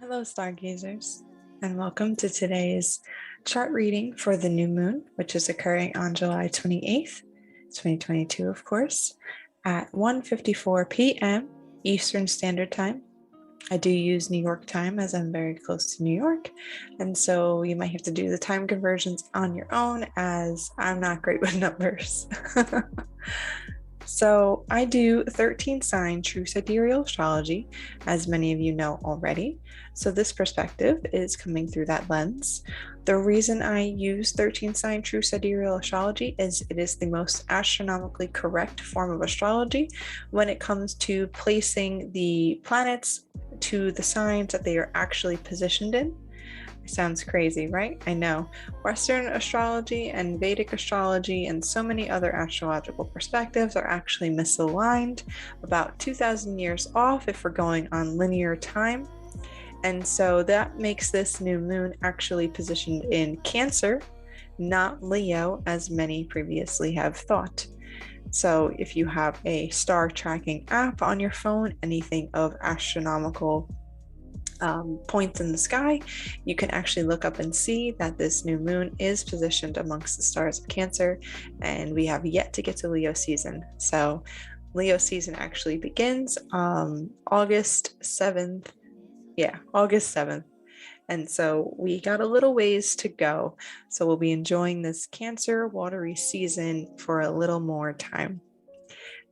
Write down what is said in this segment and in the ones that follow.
Hello, stargazers, and welcome to today's chart reading for the new moon, which is occurring on July 28th, 2022, of course, at 1:54 p.m. Eastern Standard Time. I do use New York time as I'm very close to New York, and so you might have to do the time conversions on your own as I'm not great with numbers. So I do 13 sign True Sidereal Astrology, as many of you know already. So this perspective is coming through that lens. The reason I use 13 sign True Sidereal Astrology is it is the most astronomically correct form of astrology when it comes to placing the planets to the signs that they are actually positioned in. Sounds crazy, right? I know. Western astrology and Vedic astrology and so many other astrological perspectives are actually misaligned, about 2,000 years off if we're going on linear time. And so that makes this new moon actually positioned in Cancer, not Leo, as many previously have thought. So if you have a star tracking app on your phone, anything of astronomical points in the sky, you can actually look up and see that this new moon is positioned amongst the stars of Cancer, and we have yet to get to Leo season. So Leo season actually begins August 7th. Yeah, August 7th. And so we got a little ways to go. So we'll be enjoying this Cancer watery season for a little more time.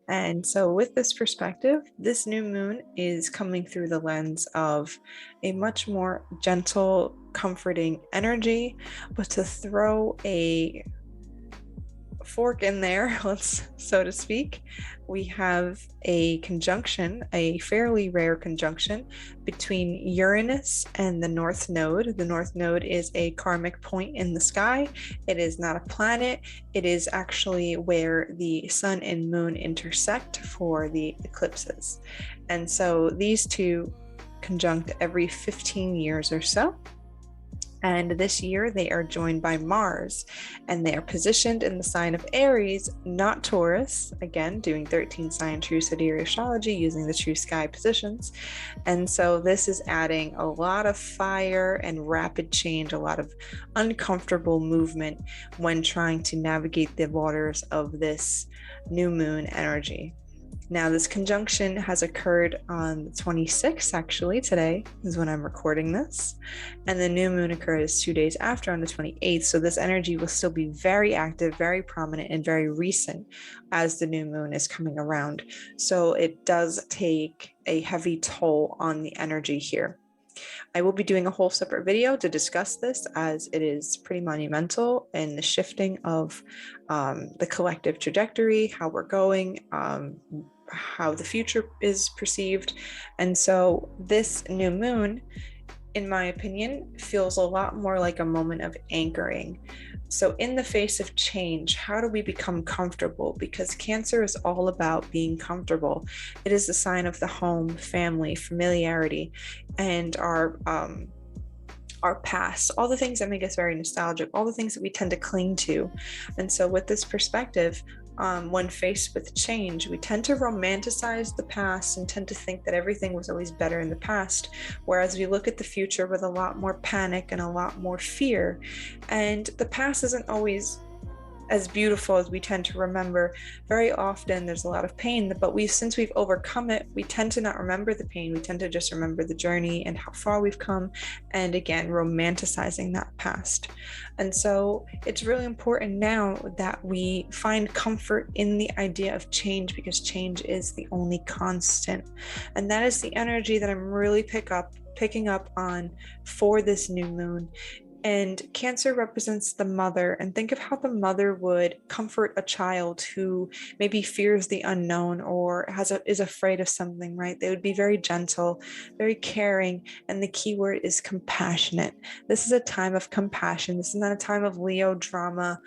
And so, with this perspective, this new moon is coming through the lens of a much more gentle, comforting energy, but to throw a fork in there, so to speak, we have a conjunction, a fairly rare conjunction between Uranus and the North Node. The North Node is a karmic point in the sky. It is not a planet. It is actually where the sun and moon intersect for the eclipses. And so these two conjunct every 15 years or so. And this year they are joined by Mars, and they are positioned in the sign of Aries, not Taurus. Again, doing 13 sign True Sidereal Astrology using the true sky positions. And so this is adding a lot of fire and rapid change, a lot of uncomfortable movement when trying to navigate the waters of this new moon energy. Now, this conjunction has occurred on the 26th, actually. Today is when I'm recording this. And the new moon occurs 2 days after on the 28th. So this energy will still be very active, very prominent, and very recent as the new moon is coming around. So it does take a heavy toll on the energy here. I will be doing a whole separate video to discuss this as it is pretty monumental in the shifting of the collective trajectory, how we're going, how the future is perceived. And so this new moon, in my opinion, feels a lot more like a moment of anchoring. So in the face of change, how do we become comfortable? Because Cancer is all about being comfortable. It is the sign of the home, family, familiarity, and our past, all the things that make us very nostalgic, all the things that we tend to cling to. And so with this perspective, when faced with change, we tend to romanticize the past and tend to think that everything was always better in the past, whereas we look at the future with a lot more panic and a lot more fear. And the past isn't always as beautiful as we tend to remember. Very often there's a lot of pain, but since we've overcome it, we tend to not remember the pain. We tend to just remember the journey and how far we've come, and again, romanticizing that past. And so it's really important now that we find comfort in the idea of change, because change is the only constant. And that is the energy that I'm really picking up on for this new moon. And Cancer represents the mother, and think of how the mother would comfort a child who maybe fears the unknown or is afraid of something, right? They would be very gentle, very caring, and the key word is compassionate. This is a time of compassion. This is not a time of Leo drama.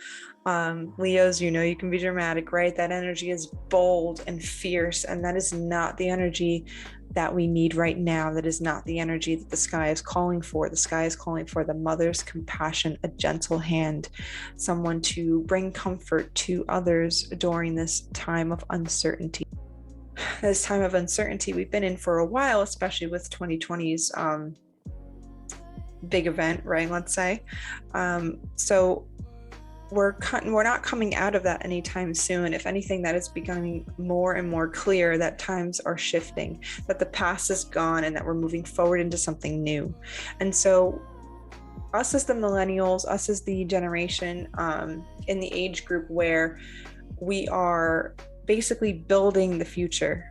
Leos, you can be dramatic, right? That energy is bold and fierce, and that is not the energy that we need right now. That is not the energy that the sky is calling for. The sky is calling for the mother's compassion, a gentle hand, someone to bring comfort to others during this time of uncertainty. This time of uncertainty we've been in for a while, especially with 2020's big event, right? Let's say. So we're not coming out of that anytime soon. If anything, that is becoming more and more clear that times are shifting, that the past is gone, and that we're moving forward into something new. And so us as the millennials, us as the generation in the age group where we are basically building the future.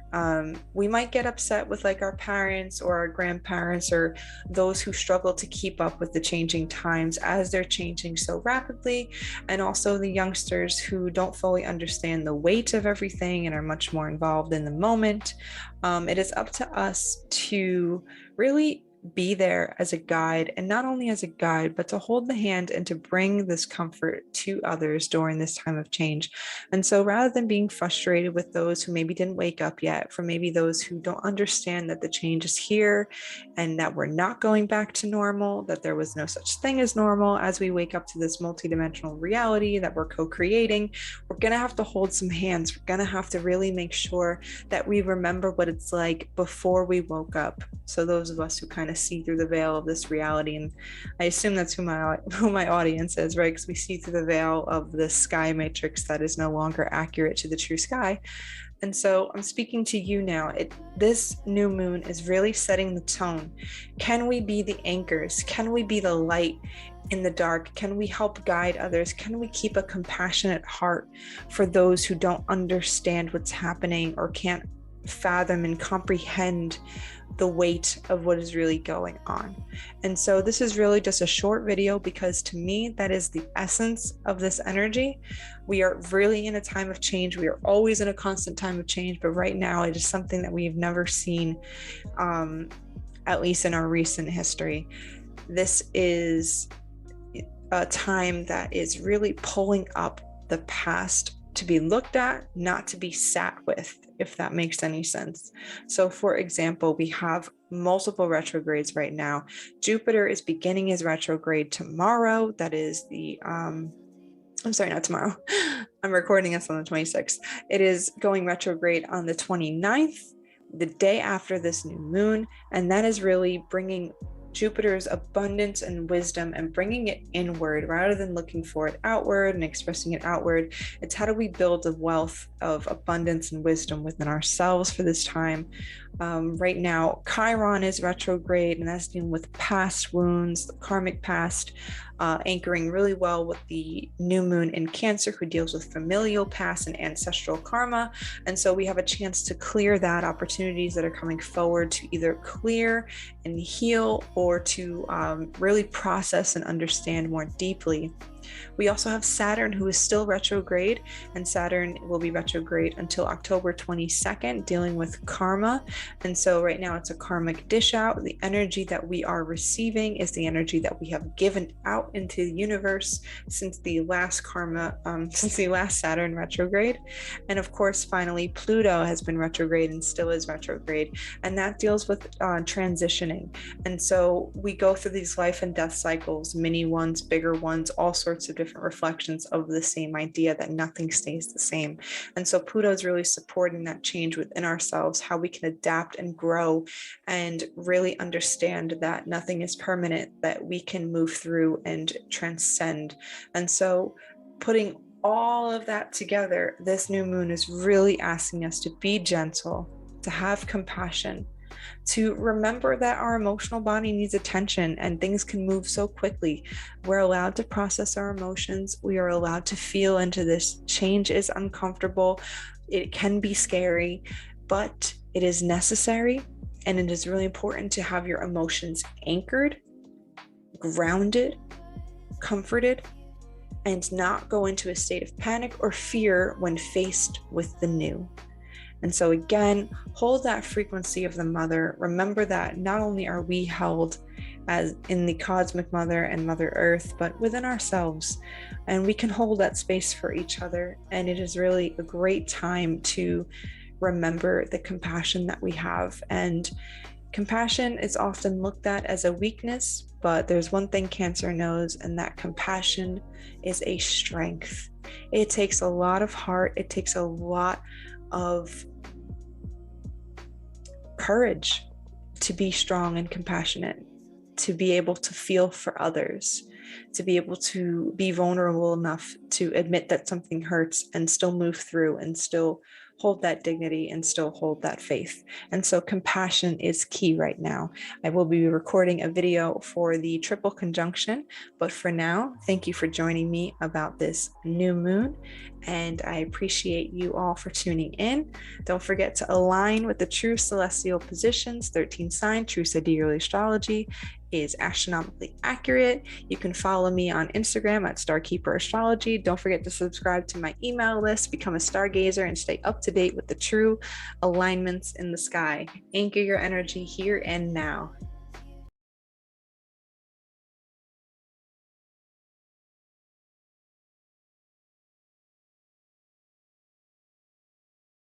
We might get upset with like our parents or our grandparents or those who struggle to keep up with the changing times as they're changing so rapidly, and also the youngsters who don't fully understand the weight of everything and are much more involved in the moment. It is up to us to really be there as a guide, and not only as a guide, but to hold the hand and to bring this comfort to others during this time of change. And so rather than being frustrated with those who maybe didn't wake up yet, for maybe those who don't understand that the change is here and that we're not going back to normal, that there was no such thing as normal as we wake up to this multidimensional reality that we're co-creating, we're going to have to hold some hands. We're going to have to really make sure that we remember what it's like before we woke up. So those of us who kind of see through the veil of this reality, and I assume that's who my audience is, right? Because we see through the veil of the sky matrix that is no longer accurate to the true sky. And so I'm speaking to you now. This new moon is really setting the tone. Can we be the anchors? Can we be the light in the dark? Can we help guide others? Can we keep a compassionate heart for those who don't understand what's happening or can't fathom and comprehend the weight of what is really going on? And so this is really just a short video, because to me, that is the essence of this energy. We are really in a time of change. We are always in a constant time of change, but right now it is something that we've never seen, at least in our recent history. This is a time that is really pulling up the past to be looked at, not to be sat with, if that makes any sense. So for example, we have multiple retrogrades right now. Jupiter is beginning his retrograde tomorrow. That is I'm sorry, not tomorrow. I'm recording this on the 26th. It is going retrograde on the 29th, the day after this new moon. And that is really bringing Jupiter's abundance and wisdom and bringing it inward rather than looking for it outward and expressing it outward. It's how do we build a wealth of abundance and wisdom within ourselves for this time. Right now, Chiron is retrograde, and that's dealing with past wounds, the karmic past, anchoring really well with the new moon in Cancer, who deals with familial past and ancestral karma. And so we have a chance to clear that, opportunities that are coming forward to either clear and heal or to really process and understand more deeply. We also have Saturn, who is still retrograde, and Saturn will be retrograde until October 22nd, dealing with karma. And so right now it's a karmic dish out. The energy that we are receiving is the energy that we have given out into the universe since the last Saturn retrograde. And of course, finally, Pluto has been retrograde and still is retrograde, and that deals with transitioning. And so we go through these life and death cycles, mini ones, bigger ones, all sorts of different reflections of the same idea that nothing stays the same. And so Pluto is really supporting that change within ourselves, how we can adapt and grow and really understand that nothing is permanent, that we can move through and transcend. And so putting all of that together, this new moon is really asking us to be gentle, to have compassion, to remember that our emotional body needs attention and things can move so quickly. We're allowed to process our emotions. We are allowed to feel into this. Change is uncomfortable. It can be scary, but it is necessary. And it is really important to have your emotions anchored, grounded, comforted, and not go into a state of panic or fear when faced with the new. And so again, hold that frequency of the mother. Remember that not only are we held as in the cosmic mother and Mother Earth, but within ourselves, and we can hold that space for each other. And it is really a great time to remember the compassion that we have. And compassion is often looked at as a weakness, but there's one thing Cancer knows, and that compassion is a strength. It takes a lot of heart. It takes a lot of courage to be strong and compassionate, to be able to feel for others, to be able to be vulnerable enough to admit that something hurts and still move through and still hold that dignity and still hold that faith. And so compassion is key right now. I will be recording a video for the triple conjunction, but for now, thank you for joining me about this new moon, and I appreciate you all for tuning in. Don't forget to align with the true celestial positions. 13 sign True Sidereal Astrology is astronomically accurate. You can follow me on Instagram at Starkeeper Astrology. Don't forget to subscribe to my email list, become a stargazer, and stay up to date with the true alignments in the sky. Anchor your energy here and now.